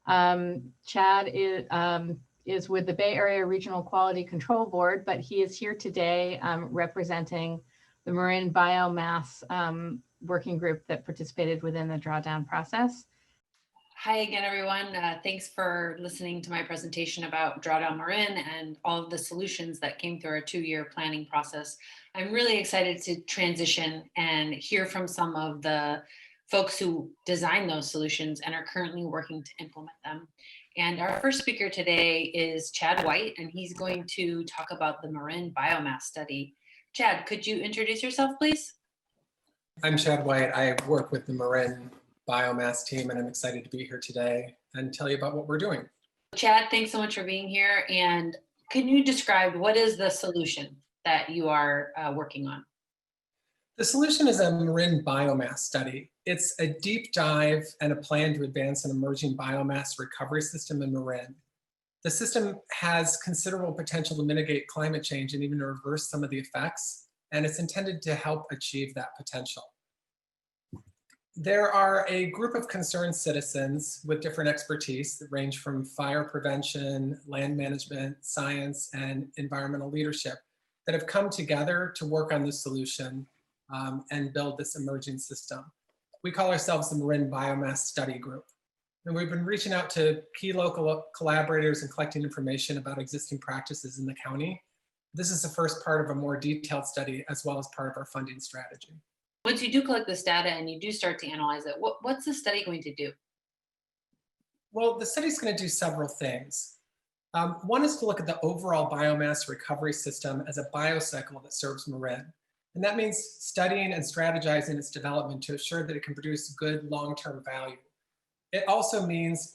Chad is with the Bay Area Regional Quality Control Board, but he is here today representing the Marin Biomass working group that participated within the drawdown process. Hi again, everyone. Thanks for listening to my presentation about Drawdown Marin and all of the solutions that came through our 2-year planning process. I'm really excited to transition and hear from some of the folks who designed those solutions and are currently working to implement them. And our first speaker today is Chad White, and he's going to talk about the Marin Biomass study. Chad, could you introduce yourself, please? I'm Chad White. I work with the Marin Biomass team, and I'm excited to be here today and tell you about what we're doing. Chad, thanks so much for being here. And can you describe what is the solution that you are working on? The solution is a Marin biomass study. It's a deep dive and a plan to advance an emerging biomass recovery system in Marin. The system has considerable potential to mitigate climate change and even to reverse some of the effects, and it's intended to help achieve that potential. There are a group of concerned citizens with different expertise that range from fire prevention, land management, science, and environmental leadership that have come together to work on this solution and build this emerging system. We call ourselves the Marin Biomass Study Group. And we've been reaching out to key local collaborators and collecting information about existing practices in the county. This is the first part of a more detailed study as well as part of our funding strategy. Once you do collect this data and you do start to analyze it, what's the study going to do? Well, the study's going to do several things. One is to look at the overall biomass recovery system as a biocycle that serves Marin. And that means studying and strategizing its development to assure that it can produce good long-term value. It also means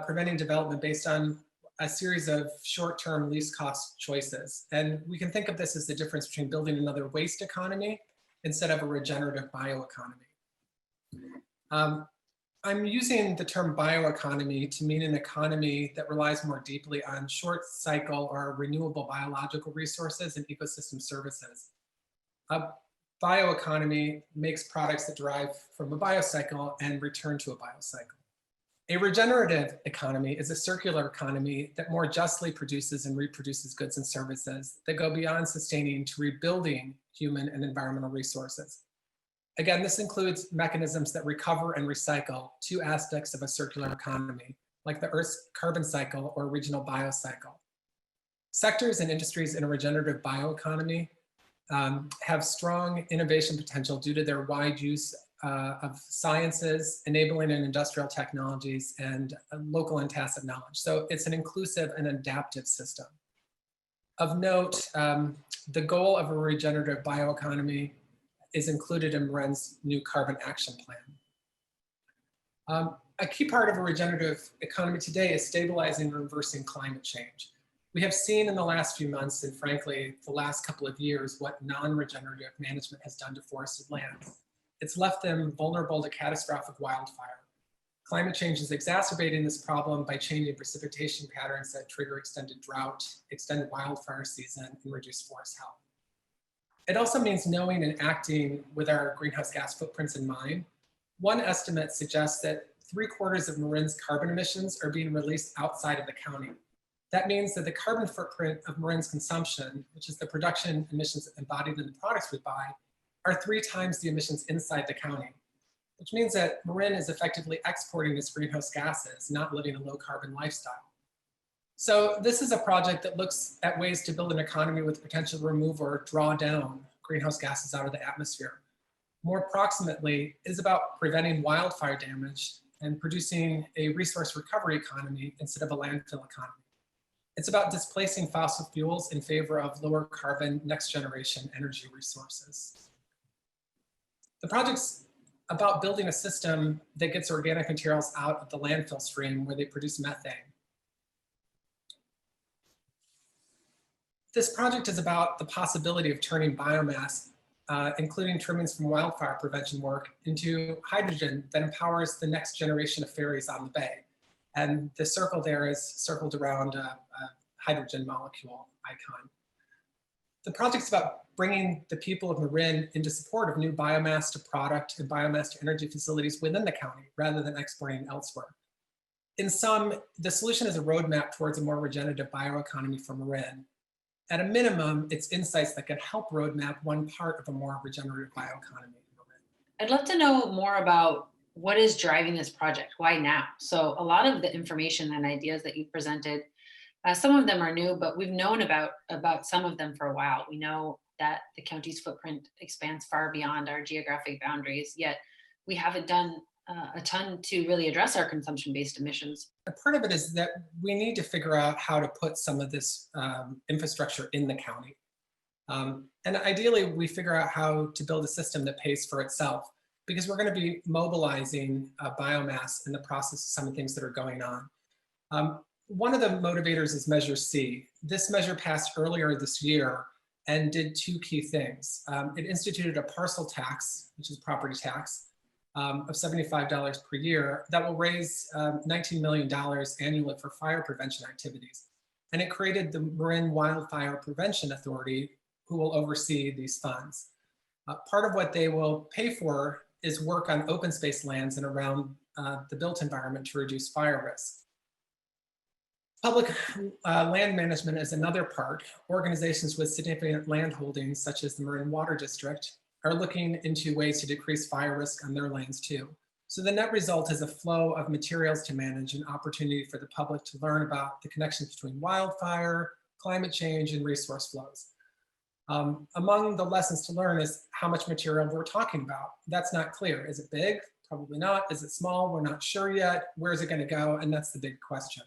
preventing development based on a series of short-term least cost choices. And we can think of this as the difference between building another waste economy instead of a regenerative bioeconomy. I'm using the term bioeconomy to mean an economy that relies more deeply on short cycle or renewable biological resources and ecosystem services. A bioeconomy makes products that derive from a biocycle and return to a biocycle. A regenerative economy is a circular economy that more justly produces and reproduces goods and services that go beyond sustaining to rebuilding human and environmental resources. Again, this includes mechanisms that recover and recycle, two aspects of a circular economy, like the Earth's carbon cycle or regional biocycle. Sectors and industries in a regenerative bioeconomy have strong innovation potential due to their wide use of sciences, enabling and industrial technologies, and local and tacit knowledge. So it's an inclusive and adaptive system. Of note, the goal of a regenerative bioeconomy is included in Marin's new carbon action plan. A key part of a regenerative economy today is stabilizing and reversing climate change. We have seen in the last few months, and frankly, the last couple of years, what non-regenerative management has done to forested lands. It's left them vulnerable to catastrophic wildfire. Climate change is exacerbating this problem by changing precipitation patterns that trigger extended drought, extended wildfire season, and reduced forest health. It also means knowing and acting with our greenhouse gas footprints in mind. One estimate suggests that 3/4 of Marin's carbon emissions are being released outside of the county. That means that the carbon footprint of Marin's consumption, which is the production emissions embodied in the products we buy, are 3 times the emissions inside the county, which means that Marin is effectively exporting its greenhouse gases, not living a low carbon lifestyle. So this is a project that looks at ways to build an economy with potential to remove or draw down greenhouse gases out of the atmosphere. More approximately, it is about preventing wildfire damage and producing a resource recovery economy instead of a landfill economy. It's about displacing fossil fuels in favor of lower carbon, next generation energy resources. The project's about building a system that gets organic materials out of the landfill stream where they produce methane. This project is about the possibility of turning biomass, including trimmings from wildfire prevention work, into hydrogen that empowers the next generation of ferries on the bay. And the circle there is circled around a hydrogen molecule icon. The project's about bringing the people of Marin into support of new biomass to product and biomass to energy facilities within the county rather than exporting elsewhere. In sum, the solution is a roadmap towards a more regenerative bioeconomy for Marin. At a minimum, it's insights that can help roadmap one part of a more regenerative bioeconomy in Marin. I'd love to know more about what is driving this project. Why now? So a lot of the information and ideas that you presented, some of them are new, but we've known about some of them for a while. We know that the county's footprint expands far beyond our geographic boundaries, yet we haven't done a ton to really address our consumption-based emissions. A part of it is that we need to figure out how to put some of this infrastructure in the county. And ideally, we figure out how to build a system that pays for itself, because we're going to be mobilizing biomass in the process of some of the things that are going on. One of the motivators is Measure C. This measure passed earlier this year and did two key things. It instituted a parcel tax, which is property tax, of $75 per year that will raise $19 million annually for fire prevention activities. And it created the Marin Wildfire Prevention Authority, who will oversee these funds. Part of what they will pay for is work on open space lands and around the built environment to reduce fire risk. Public land management is another part. Organizations with significant land holdings, such as the Marin Water District, are looking into ways to decrease fire risk on their lands too. So the net result is a flow of materials to manage, an opportunity for the public to learn about the connections between wildfire, climate change, and resource flows. Among the lessons to learn is how much material we're talking about. That's not clear. Is it big? Probably not. Is it small? We're not sure yet. Where is it going to go? And that's the big question.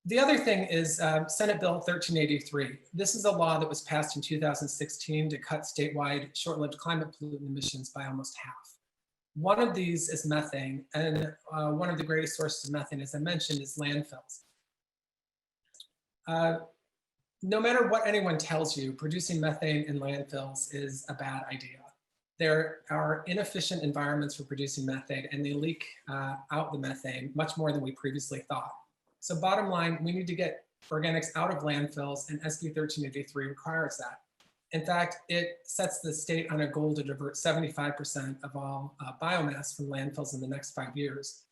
The other thing is Senate Bill 1383. This is a law that was passed in 2016 to cut statewide short-lived climate pollutant emissions by almost half. One of these is methane, and one of the greatest sources of methane, as I mentioned, is landfills. No matter what anyone tells you, producing methane in landfills is a bad idea. There are inefficient environments for producing methane, and they leak out the methane much more than we previously thought. So bottom line, we need to get organics out of landfills, and SB 1383 requires that. In fact, it sets the state on a goal to divert 75% of all biomass from landfills in the next 5 years.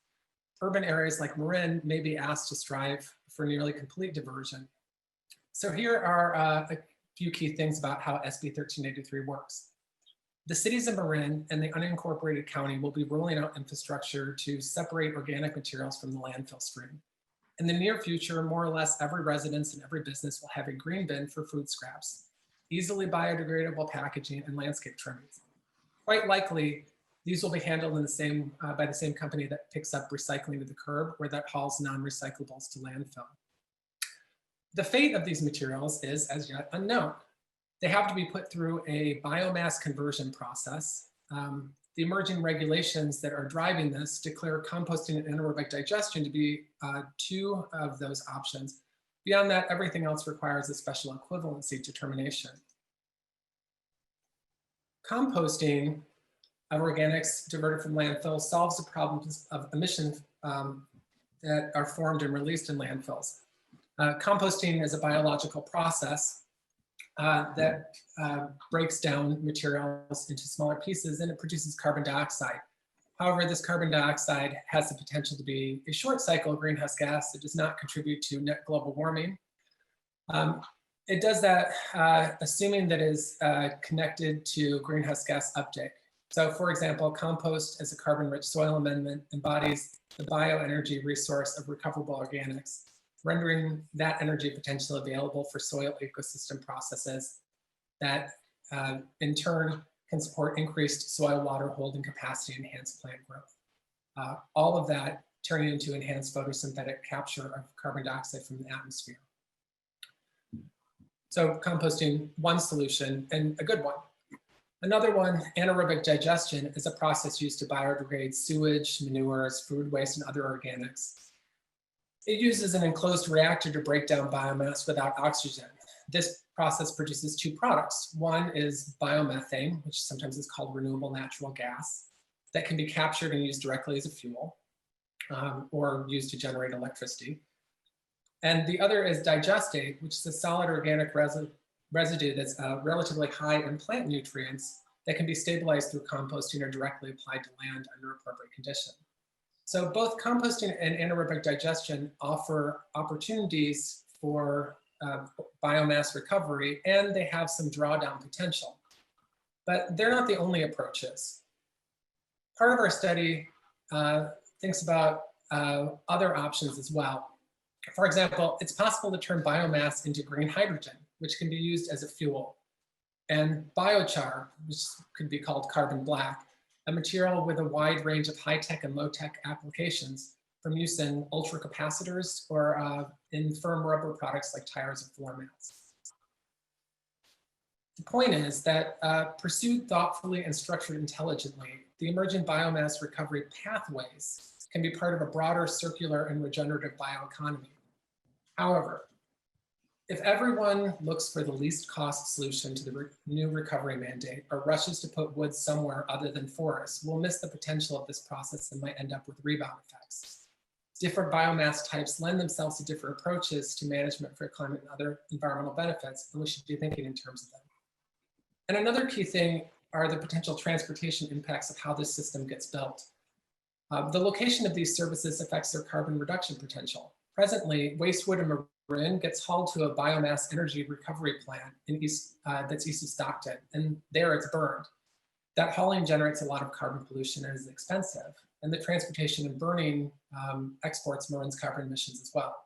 Urban areas like Marin may be asked to strive for nearly complete diversion. So here are a few key things about how SB 1383 works. The cities of Marin and the unincorporated county will be rolling out infrastructure to separate organic materials from the landfill stream. In the near future, more or less every residence and every business will have a green bin for food scraps, easily biodegradable packaging, and landscape trimmings. Quite likely, these will be handled in the same, by the same company that picks up recycling to the curb, or that hauls non-recyclables to landfill. The fate of these materials is as yet unknown. They have to be put through a biomass conversion process. The emerging regulations that are driving this declare composting and anaerobic digestion to be two of those options. Beyond that, everything else requires a special equivalency determination. Composting of organics diverted from landfills solves the problems of emissions that are formed and released in landfills. Composting is a biological process that breaks down materials into smaller pieces, and it produces carbon dioxide. However, this carbon dioxide has the potential to be a short cycle greenhouse gas that does not contribute to net global warming. It does that assuming that it is connected to greenhouse gas uptake. So for example, compost as a carbon-rich soil amendment embodies the bioenergy resource of recoverable organics, rendering that energy potentially available for soil ecosystem processes that in turn can support increased soil water holding capacity and enhance plant growth. All of that turning into enhanced photosynthetic capture of carbon dioxide from the atmosphere. So composting, one solution, and a good one. Another one, anaerobic digestion, is a process used to biodegrade sewage, manures, food waste, and other organics. It uses an enclosed reactor to break down biomass without oxygen. This process produces two products. One is biomethane, which sometimes is called renewable natural gas, that can be captured and used directly as a fuel or used to generate electricity. And the other is digestate, which is a solid organic residue that's relatively high in plant nutrients that can be stabilized through composting or directly applied to land under appropriate conditions. So both composting and anaerobic digestion offer opportunities for biomass recovery, and they have some drawdown potential. But they're not the only approaches. Part of our study thinks about other options as well. For example, it's possible to turn biomass into green hydrogen, which can be used as a fuel. And biochar, which could be called carbon black, a material with a wide range of high-tech and low-tech applications, from use in ultracapacitors or in firm rubber products like tires and floor mats. The point is that pursued thoughtfully and structured intelligently, the emerging biomass recovery pathways can be part of a broader circular and regenerative bioeconomy. However, if everyone looks for the least cost solution to the new recovery mandate or rushes to put wood somewhere other than forests, we'll miss the potential of this process and might end up with rebound effects. Different biomass types lend themselves to different approaches to management for climate and other environmental benefits, and we should be thinking in terms of them. And another key thing are the potential transportation impacts of how this system gets built. The location of these services affects their carbon reduction potential. Presently, waste wood in Marin gets hauled to a biomass energy recovery plant in that's east of Stockton, and there it's burned. That hauling generates a lot of carbon pollution and is expensive, and the transportation and burning exports Marin's carbon emissions as well.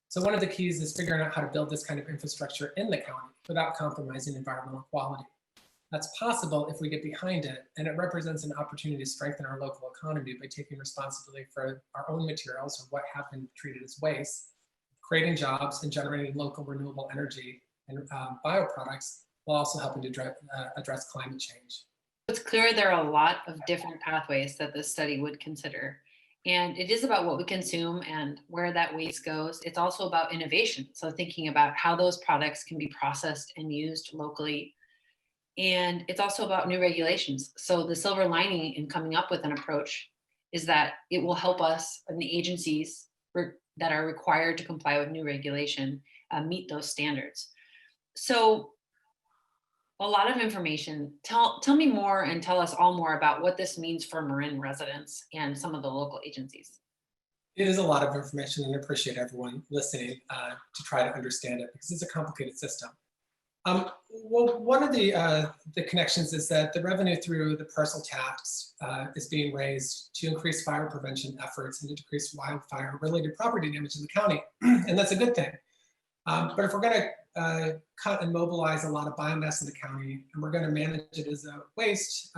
So one of the keys is figuring out how to build this kind of infrastructure in the county without compromising environmental quality. That's possible if we get behind it, and it represents an opportunity to strengthen our local economy by taking responsibility for our own materials or what have been treated as waste, creating jobs and generating local renewable energy and bioproducts, while also helping to address climate change. It's clear there are a lot of different pathways that this study would consider. And it is about what we consume and where that waste goes. It's also about innovation. So thinking about how those products can be processed and used locally. And it's also about new regulations. So the silver lining in coming up with an approach is that it will help us and the agencies that are required to comply with new regulation meet those standards. So a lot of information. Tell me more and tell us all more about what this means for Marin residents and some of the local agencies. It is a lot of information, and I appreciate everyone listening to try to understand it because it's a complicated system. Well, one of the connections is that the revenue through the parcel tax is being raised to increase fire prevention efforts and to decrease wildfire-related property damage in the county, and that's a good thing. But if we're going to cut and mobilize a lot of biomass in the county, and we're going to manage it as a waste,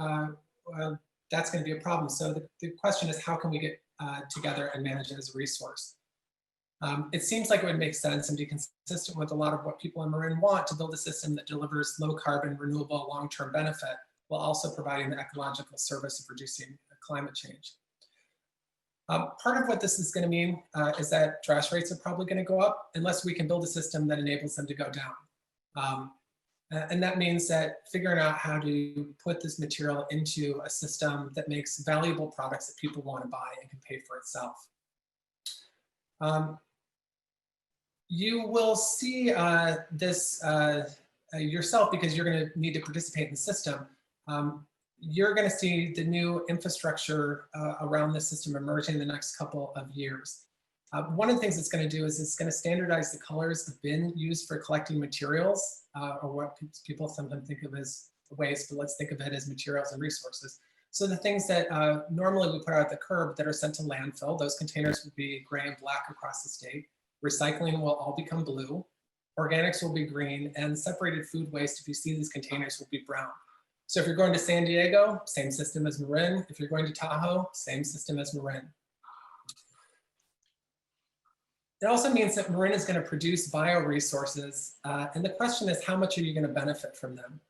that's going to be a problem. So the question is, how can we get together and manage it as a resource? It seems like it would make sense and be consistent with a lot of what people in Marin want to build a system that delivers low carbon, renewable, long-term benefit, while also providing the ecological service of reducing climate change. Part of what this is going to mean is that trash rates are probably going to go up unless we can build a system that enables them to go down. And that means that figuring out how to put this material into a system that makes valuable products that people want to buy and can pay for itself. You will see this yourself because you're going to need to participate in the system. You're going to see the new infrastructure around this system emerging in the next couple of years. One of the things it's going to do is it's going to standardize the colors of bin used for collecting materials, or what people sometimes think of as waste, but let's think of it as materials and resources. So the things that normally we put out at the curb that are sent to landfill, those containers will be gray and black across the state. Recycling will all become blue. Organics will be green, and separated food waste, if you see these containers, will be brown. So if you're going to San Diego, same system as Marin. If you're going to Tahoe, same system as Marin. It also means that Marin is going to produce bioresources, and the question is, how much are you going to benefit from them?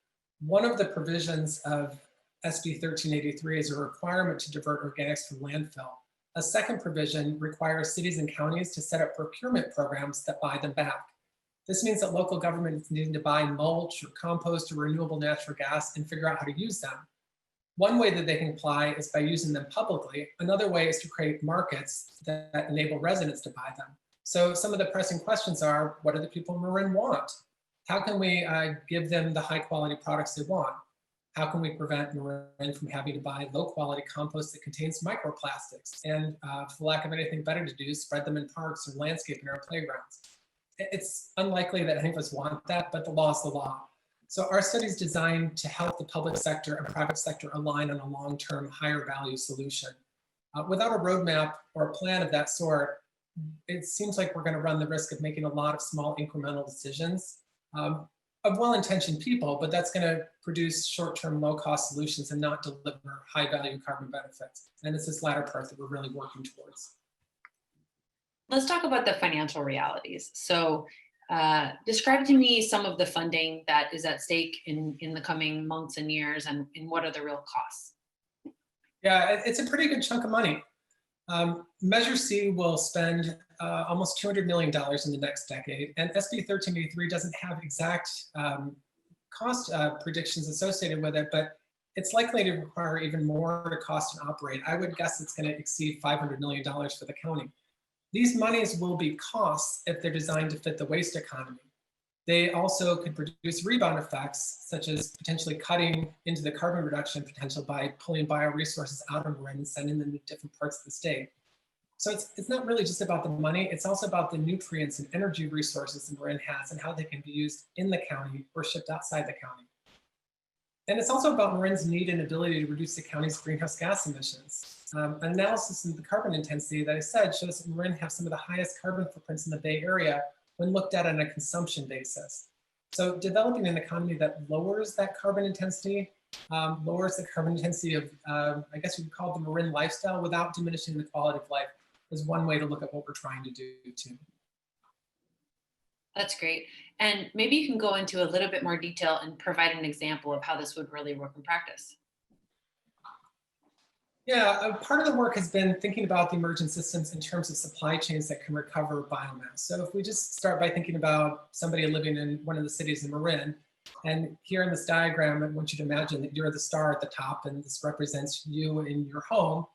One of the provisions of SB 1383 is a requirement to divert organics from landfill. A second provision requires cities and counties to set up procurement programs that buy them back. This means that local governments need to buy mulch or compost or renewable natural gas and figure out how to use them. One way that they can apply is by using them publicly. Another way is to create markets that enable residents to buy them. So some of the pressing questions are, what do the people in Marin want? How can we give them the high quality products they want? How can we prevent Marin from having to buy low quality compost that contains microplastics and, for lack of anything better to do, spread them in parks or landscaping or playgrounds? It's unlikely that any of us want that, but the law is the law. So our study is designed to help the public sector and private sector align on a long-term higher value solution. Without a roadmap or a plan of that sort, it seems like we're going to run the risk of making a lot of small incremental decisions of well-intentioned people, but that's going to produce short-term low-cost solutions and not deliver high-value carbon benefits. And it's this latter part that we're really working towards. Let's talk about the financial realities. So describe to me some of the funding that is at stake in the coming months and years, and what are the real costs? Yeah, it's a pretty good chunk of money. Measure C will spend almost $200 million in the next decade, and SB 1383 doesn't have exact cost predictions associated with it, but it's likely to require even more to cost and operate. I would guess it's going to exceed $500 million for the county. These monies will be costs if they're designed to fit the waste economy. They also could produce rebound effects, such as potentially cutting into the carbon reduction potential by pulling bioresources out of Marin and sending them to different parts of the state. So it's not really just about the money, it's also about the nutrients and energy resources that Marin has and how they can be used in the county or shipped outside the county. And it's also about Marin's need and ability to reduce the county's greenhouse gas emissions. Analysis of the carbon intensity that I said shows that Marin has some of the highest carbon footprints in the Bay Area when looked at on a consumption basis. So developing an economy that lowers that carbon intensity, lowers the carbon intensity of, I guess you could call it the Marin lifestyle without diminishing the quality of life, is one way to look at what we're trying to do too. That's great. And maybe you can go into a little bit more detail and provide an example of how this would really work in practice. Yeah, part of the work has been thinking about the emergent systems in terms of supply chains that can recover biomass. So if we just start by thinking about somebody living in one of the cities in Marin, and here in this diagram, I want you to imagine that you're the star at the top, and this represents you in your home.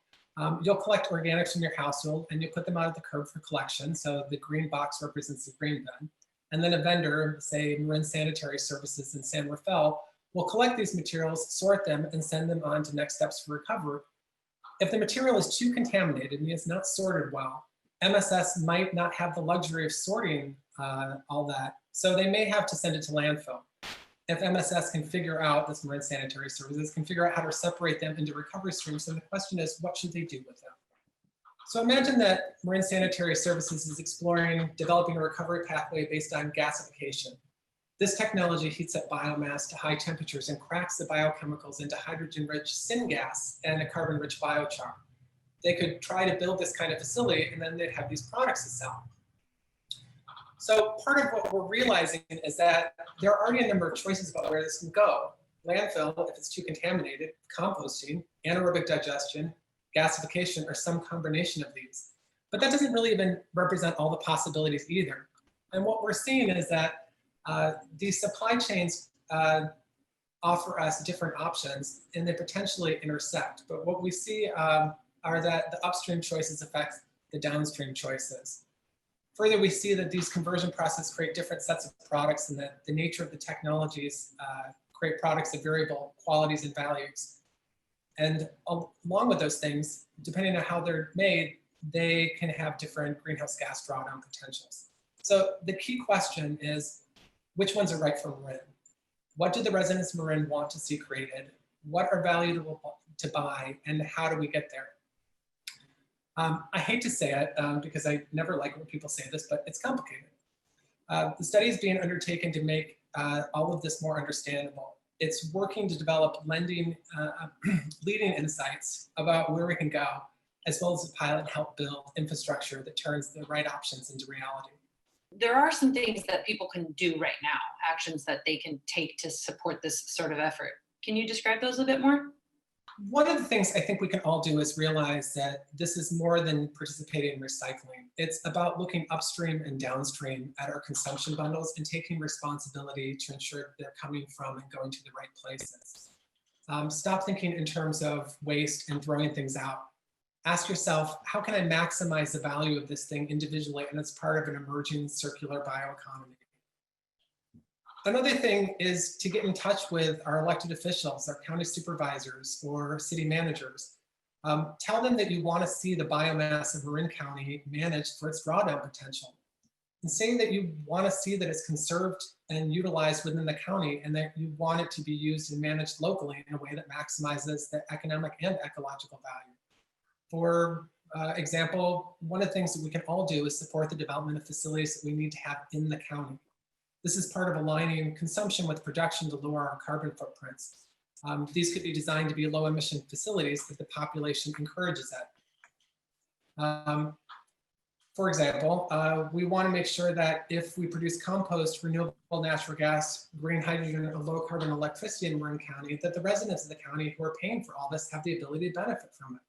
You'll collect organics from your household, and you'll put them out at the curb for collection. So the green box represents the green bin. And then a vendor, say Marin Sanitary Services in San Rafael, will collect these materials, sort them, and send them on to next steps for recovery. If the material is too contaminated and is not sorted well, MSS might not have the luxury of sorting all that, so they may have to send it to landfill. If MSS can figure out, this Marin Sanitary Services, can figure out how to separate them into recovery streams, then the question is, what should they do with them? So imagine that Marin Sanitary Services is exploring developing a recovery pathway based on gasification. This technology heats up biomass to high temperatures and cracks the biochemicals into hydrogen-rich syngas and a carbon-rich biochar. They could try to build this kind of facility, and then they'd have these products to sell. So part of what we're realizing is that there are already a number of choices about where this can go. Landfill, if it's too contaminated, composting, anaerobic digestion, gasification, or some combination of these. But that doesn't really even represent all the possibilities either. And what we're seeing is that these supply chains offer us different options, and they potentially intersect. But what we see are that the upstream choices affect the downstream choices. Further, we see that these conversion processes create different sets of products, and that the nature of the technologies create products of variable qualities and values. And along with those things, depending on how they're made, they can have different greenhouse gas drawdown potentials. So the key question is, which ones are right for Marin? What do the residents of Marin want to see created? What are valuable to buy, and how do we get there? I hate to say it because I never like when people say this, but it's complicated. The study is being undertaken to make all of this more understandable. It's working to develop leading insights about where we can go, as well as a pilot and help build infrastructure that turns the right options into reality. There are some things that people can do right now, actions that they can take to support this sort of effort. Can you describe those a bit more? One of the things I think we can all do is realize that this is more than participating in recycling. It's about looking upstream and downstream at our consumption bundles and taking responsibility to ensure they're coming from and going to the right places. Stop thinking in terms of waste and throwing things out. Ask yourself, how can I maximize the value of this thing individually and as part of an emerging circular bioeconomy? Another thing is to get in touch with our elected officials, our county supervisors or city managers. Tell them that you want to see the biomass of Marin County managed for its drawdown potential. And say that you want to see that it's conserved and utilized within the county, and that you want it to be used and managed locally in a way that maximizes the economic and ecological value. For example, one of the things that we can all do is support the development of facilities that we need to have in the county. This is part of aligning consumption with production to lower our carbon footprints. These could be designed to be low emission facilities if the population encourages it. For example, we want to make sure that if we produce compost, renewable natural gas, green hydrogen, or low carbon electricity in Marin County, that the residents of the county who are paying for all this have the ability to benefit from it.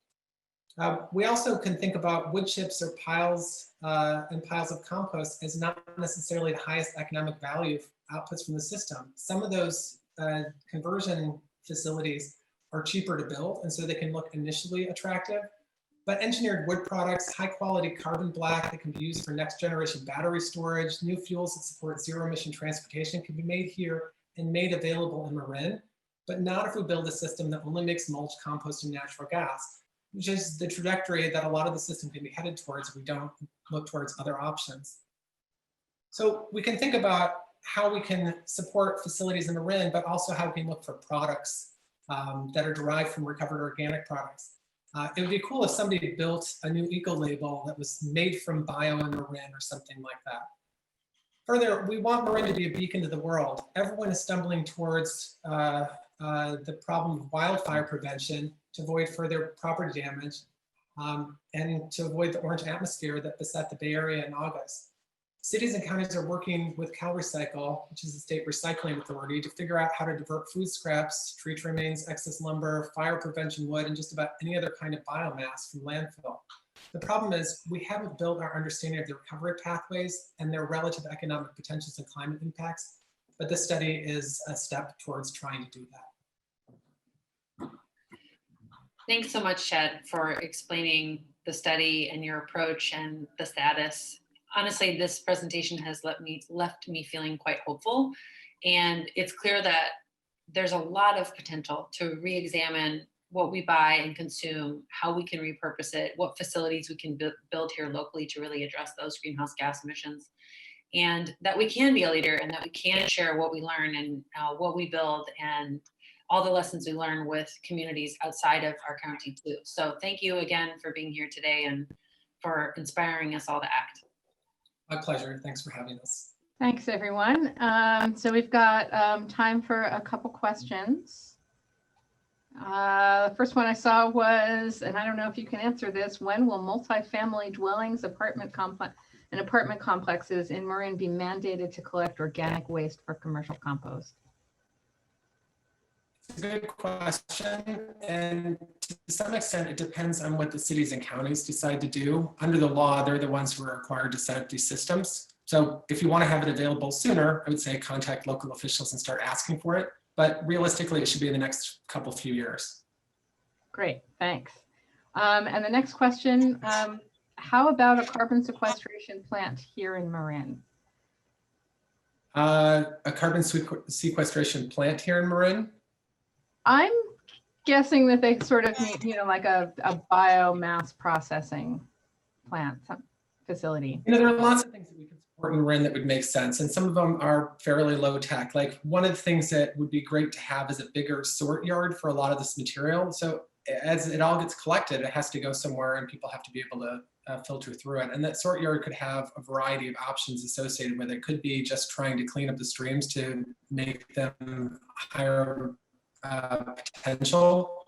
We also can think about wood chips or piles and piles of compost as not necessarily the highest economic value outputs from the system. Some of those conversion facilities are cheaper to build, and so they can look initially attractive. But engineered wood products, high quality carbon black that can be used for next generation battery storage, new fuels that support zero emission transportation can be made here and made available in Marin, but not if we build a system that only makes mulch, compost, and natural gas, which is the trajectory that a lot of the system can be headed towards if we don't look towards other options. So we can think about how we can support facilities in Marin, but also how we can look for products that are derived from recovered organic products. It would be cool if somebody built a new eco label that was made from bio in Marin or something like that. Further, we want Marin to be a beacon to the world. Everyone is stumbling towards the problem of wildfire prevention to avoid further property damage and to avoid the orange atmosphere that beset the Bay Area in August. Cities and counties are working with CalRecycle, which is the state recycling authority, to figure out how to divert food scraps, tree trimmings, excess lumber, fire prevention wood, and just about any other kind of biomass from landfill. The problem is we haven't built our understanding of the recovery pathways and their relative economic potentials and climate impacts, but this study is a step towards trying to do that. Thanks so much, Chad, for explaining the study and your approach and the status. Honestly, this presentation has left me feeling quite hopeful. And it's clear that there's a lot of potential to re-examine what we buy and consume, how we can repurpose it, what facilities we can build here locally to really address those greenhouse gas emissions. And that we can be a leader and that we can share what we learn and what we build and all the lessons we learn with communities outside of our county too. So thank you again for being here today and for inspiring us all to act. My pleasure. Thanks for having us. Thanks, everyone. So we've got time for a couple questions. The first one I saw was, and I don't know if you can answer this, when will multifamily dwellings, apartment complexes in Marin be mandated to collect organic waste for commercial compost? It's a good question, and to some extent it depends on what the cities and counties decide to do. Under the law, they're the ones who are required to set up these systems. So if you want to have it available sooner, I would say contact local officials and start asking for it. But realistically, it should be in the next few years. Great, thanks. And the next question, how about a carbon sequestration plant here in Marin? A carbon sequestration plant here in Marin? I'm guessing that they sort of need, like a biomass processing plant facility. There are lots of things that we could support in Marin that would make sense, and some of them are fairly low tech. Like one of the things that would be great to have is a bigger sort yard for a lot of this material. So as it all gets collected, it has to go somewhere and people have to be able to filter through it. And that sort yard could have a variety of options associated with it. It could be just trying to clean up the streams to make them higher potential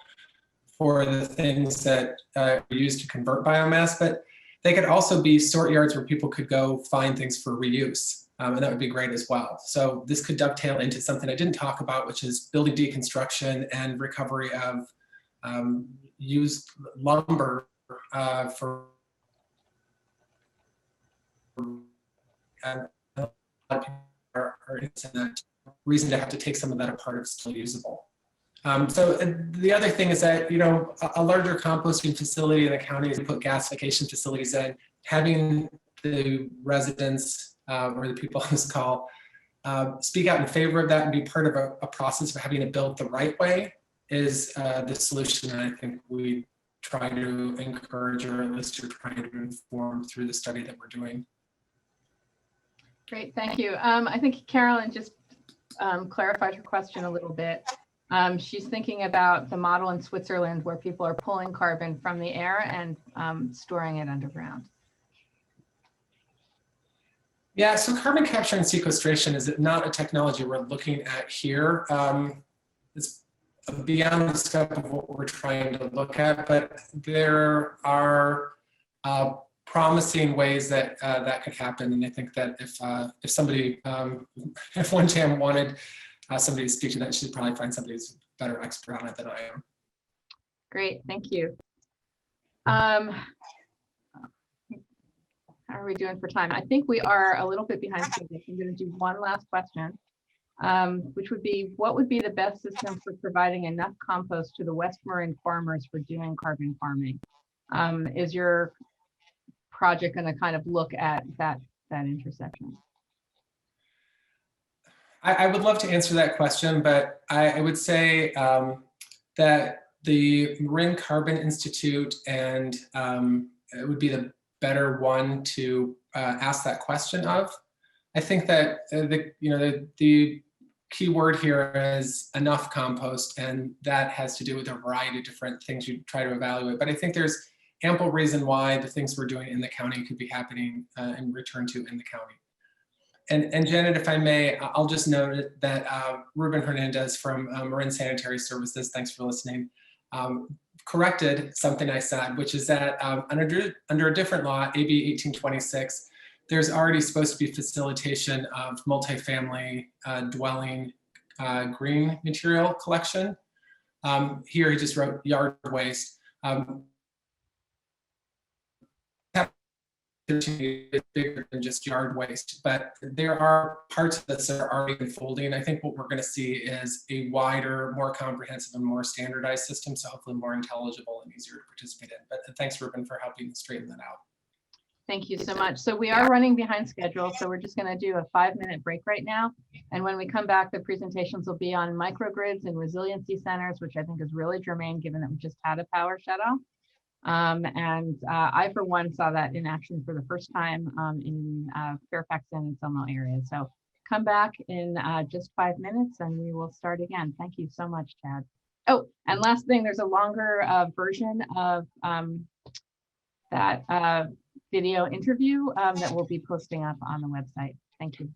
for the things that are used to convert biomass, but they could also be sort yards where people could go find things for reuse, and that would be great as well. So this could dovetail into something I didn't talk about, which is building deconstruction and recovery of used lumber for and a lot of people are interested in that reason to have to take some of that apart if it's still usable. So the other thing is that, a larger composting facility in the county is to put gasification facilities in, having the residents or the people on this call speak out in favor of that and be part of a process of having it built the right way is the solution that I think we try to encourage, or at least you're trying to inform through the study that we're doing. Great, thank you. I think Carolyn just clarified her question a little bit. She's thinking about the model in Switzerland where people are pulling carbon from the air and storing it underground. Yeah, so carbon capture and sequestration is not a technology we're looking at here. It's beyond the scope of what we're trying to look at, but there are promising ways that that could happen. And I think that if somebody, if One Tam wanted somebody to speak to that, she'd probably find somebody who's a better expert on it than I am. Great, thank you. How are we doing for time? I think we are a little bit behind schedule. I'm going to do one last question, which would be, what would be the best system for providing enough compost to the West Marin farmers for doing carbon farming? Is your project going to kind of look at that intersection? I would love to answer that question, but I would say that the Marin Carbon Institute and it would be the better one to ask that question of. I think that the key word here is enough compost, and that has to do with a variety of different things you try to evaluate. But I think there's ample reason why the things we're doing in the county could be happening and returned to in the county. And Janet, if I may, I'll just note that Ruben Hernandez from Marin Sanitary Services, thanks for listening, corrected something I said, which is that under a different law, AB 1826, there's already supposed to be facilitation of multifamily dwelling green material collection. Here he just wrote yard waste. Is bigger than just yard waste, but there are parts of this that are already unfolding. I think what we're going to see is a wider, more comprehensive and more standardized system, so hopefully more intelligible and easier to participate in. But thanks, Ruben, for helping straighten that out. Thank you so much. So we are running behind schedule, so we're just going to do a 5-minute break right now. And when we come back, the presentations will be on microgrids and resiliency centers, which I think is really germane given that we just had a power shutoff. I, for one, saw that in action for the first time in Fairfax and Selma area. So come back in just 5 minutes and we will start again. Thank you so much, Chad. Oh, and last thing, there's a longer version of that video interview that we'll be posting up on the website. Thank you.